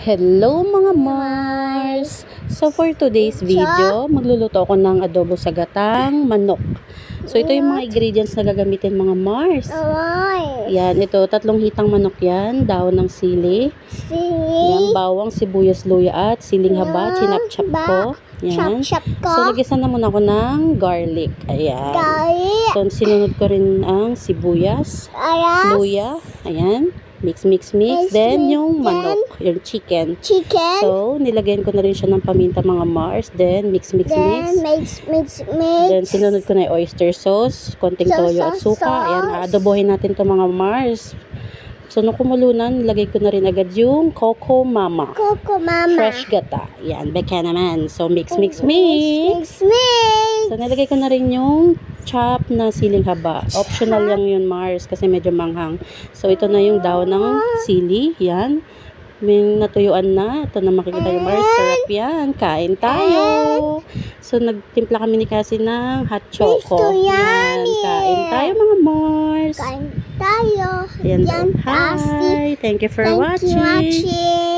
Hello mga Mars! So for today's video, magluluto ako ng adobo sa gatang manok. So ito yung mga ingredients na gagamitin mga Mars. Yan, ito 3 hitang manok yan, daon ng sili. Yan, bawang, sibuyas, luya at siling haba, chinap-chap ko. Yan. So nagisa na muna ako ng garlic. Ayan. So sinunod ko rin ang sibuyas, luya. Ayan. Mix. Then, yung manok, yung chicken. So, nilagyan ko na rin siya ng paminta mga Mars. Then, mix. Then, sinunod ko na yung oyster sauce, konting toyo at suka. Ayan, aadobohin natin to mga Mars. So, nung kumulunan, nilagay ko na rin agad yung Coco Mama. Fresh gata. Ayan, beka naman. So, mix. So, nilagay ko na rin yung chop na siling haba. Optional lang yun, Mars, kasi medyo manghang. So, ito na yung daon ng sili. Yan. May natuyuan na. Ito na makikita yung Mars. Sarap yan. Kain tayo. So, nagtimpla kami ni Cassie ng hot choco. Yan. Kain tayo mga Mars. Kain tayo. Ayan. Hi. Thank you for watching.